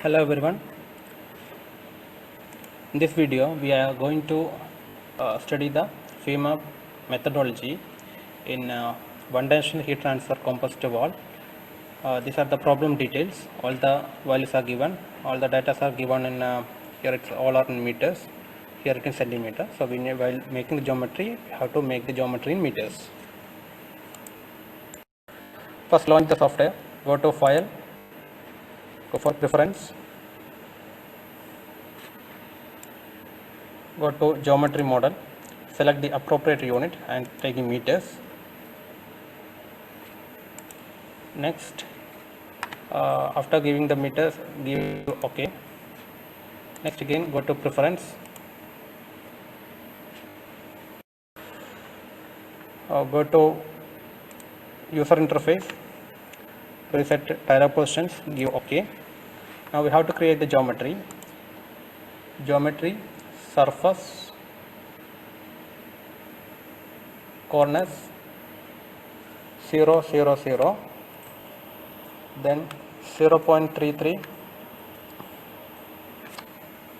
Hello everyone. In this video, we are going to study the FEMA methodology in one-dimensional heat transfer composite wall. These are the problem details. All the values are given. All the data are given in here. It's all are in meters. Here it is centimeter. So while making the geometry, we have to make the geometry in meters. First, launch the software. Go to File. Go for Preference. Go to Geometry Model. Select the appropriate unit and take in meters. Next, after giving the meters, give OK. Next, again go to Preference. Go to User Interface. Preset tire positions. Give OK. Now we have to create the geometry. Geometry, surface, corners, 0, 0, 0. Then 0.33,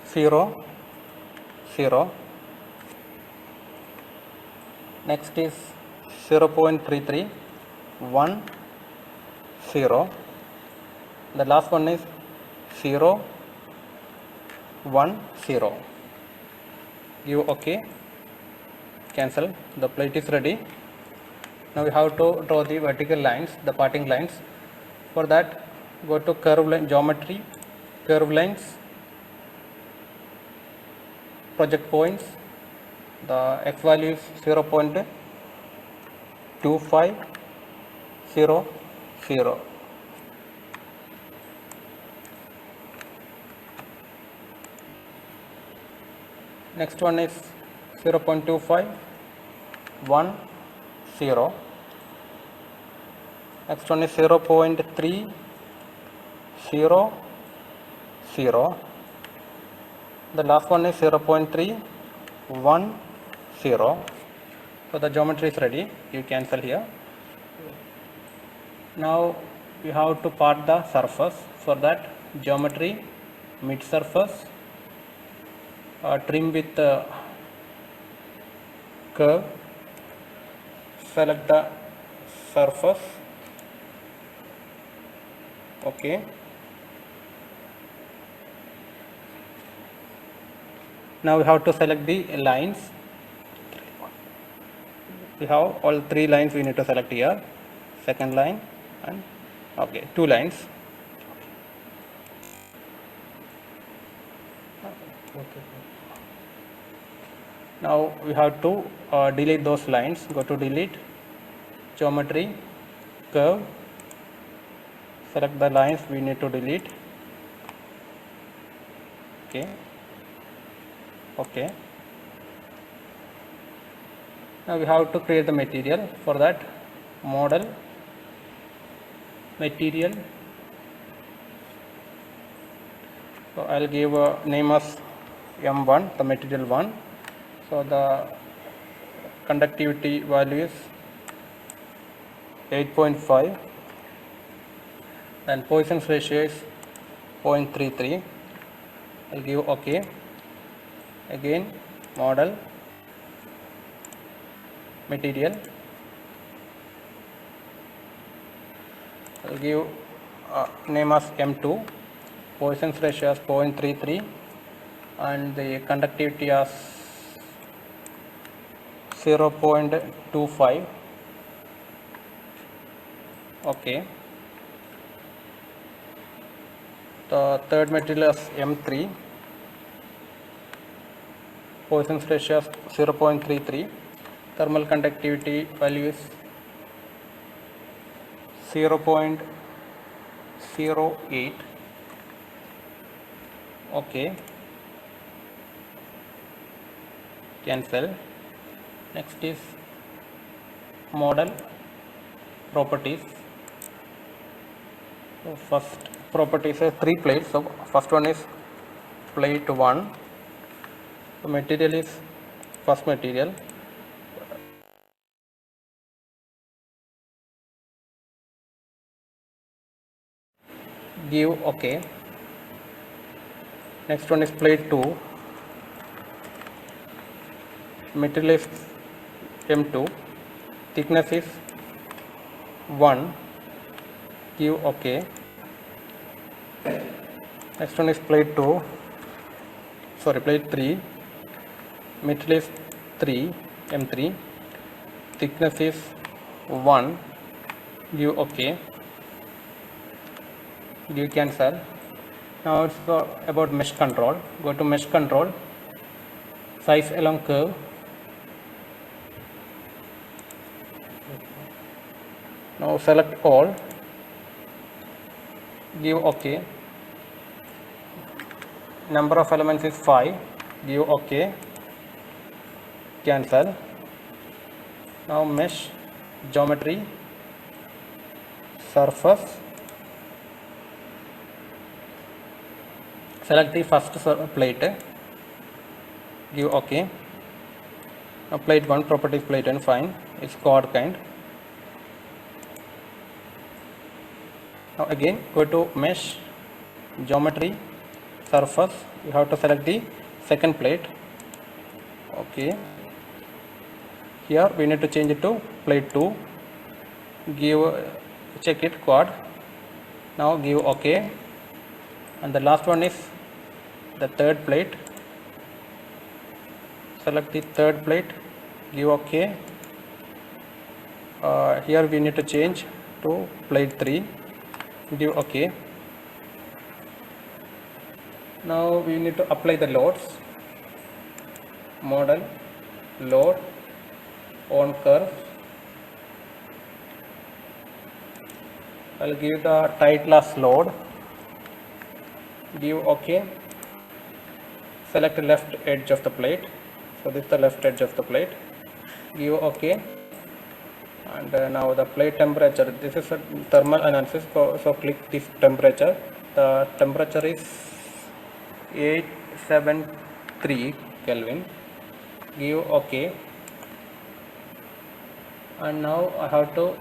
0, 0. Next is 0.33, 1, 0. The last one is 0, 1, 0. Give OK. Cancel. The plate is ready. Now we have to draw the vertical lines, the parting lines. For that, go to curve line, geometry, curve lines, project points. The x value is 0.2500. Next one is 0.2510. Next one is 0.300. The last one is 0.310. So the geometry is ready. You cancel here. Now we have to part the surface. For that, geometry, mid surface, trim with curve. Select the surface. OK. Now we have to select the lines. We have all three lines we need to select here. Second line and OK, two lines. Now we have to delete those lines. Go to delete, geometry, curve. Select the lines we need to delete. OK. OK. Now we have to create the material. For that, model, material. So I'll give a name as M1, the material 1. So the conductivity value is 8.5. Then Poisson's ratio is 0.33. I'll give OK. Again, model, material. I'll give name as M2. Poisson's ratio as 0.33 and the conductivity as 0.25. OK. The third material is M3. Poisson's ratio is 0.33. Thermal conductivity value is 0.08. OK. Cancel. Next is model, properties. So first property is 3 plates. So first one is plate 1. The material is first material. Give OK. Next one is plate 2. Material is M2. Thickness is 1. Give OK. Next one is plate 2. Sorry, plate 3. Material is 3. M3. Thickness is 1. Give OK. Give cancel. Now it's about mesh control. Go to mesh control. Size along curve. Now select all. Give OK. Number of elements is 5. Give OK. Cancel. Now mesh geometry, surface. Select the first plate. Give OK. Now plate 1, properties plate 1, fine. It's chord kind. Now again go to mesh, geometry, surface. You have to select the second plate. Okay. Here we need to change it to plate 2. Check it chord. Now give OK. And the last one is the third plate. Select the third plate. Give OK. Here we need to change to plate 3. Give OK. Now we need to apply the loads. Model, load, on curve. I'll give the tight class load. Give OK. Select the left edge of the plate. So this is the left edge of the plate. Give OK. And now the plate temperature. This is a thermal analysis. So click this temperature. The temperature is 873 Kelvin. Give OK. And now I have to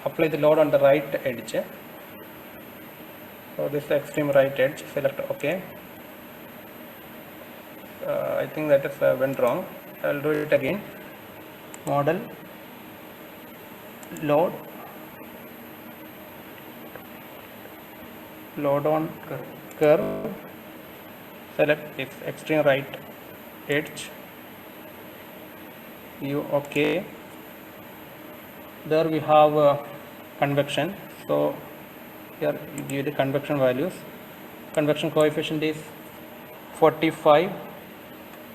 apply the load on the right edge. So this is the extreme right edge. Select OK. I think that is went wrong. I'll do it again. Model, load, load on curve. Select its extreme right edge. Give OK. There we have convection. So here you give the convection values. Convection coefficient is 45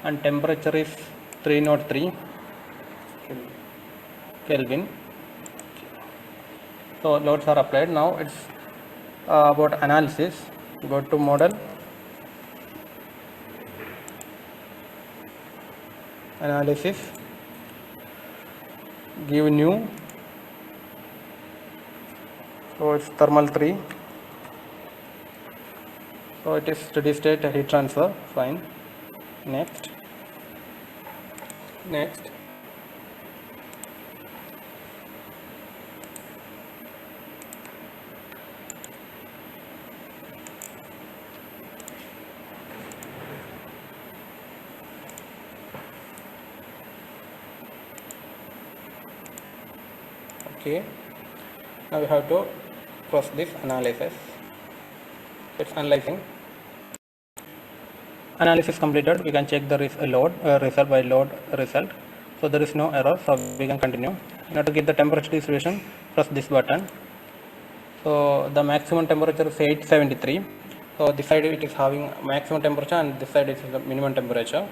and temperature is 303 Kelvin. So loads are applied. Now it's about analysis. Go to model, analysis, give new. So it's thermal 3. So it is steady state heat transfer. Fine. Next. Next. Okay. Now we have to cross this analysis. It's analyzing. Analysis completed. We can check the result by load result. So there is no error. So we can continue. In order to get the temperature distribution, press this button. So the maximum temperature is 873. So this side it is having maximum temperature and this side is the minimum temperature.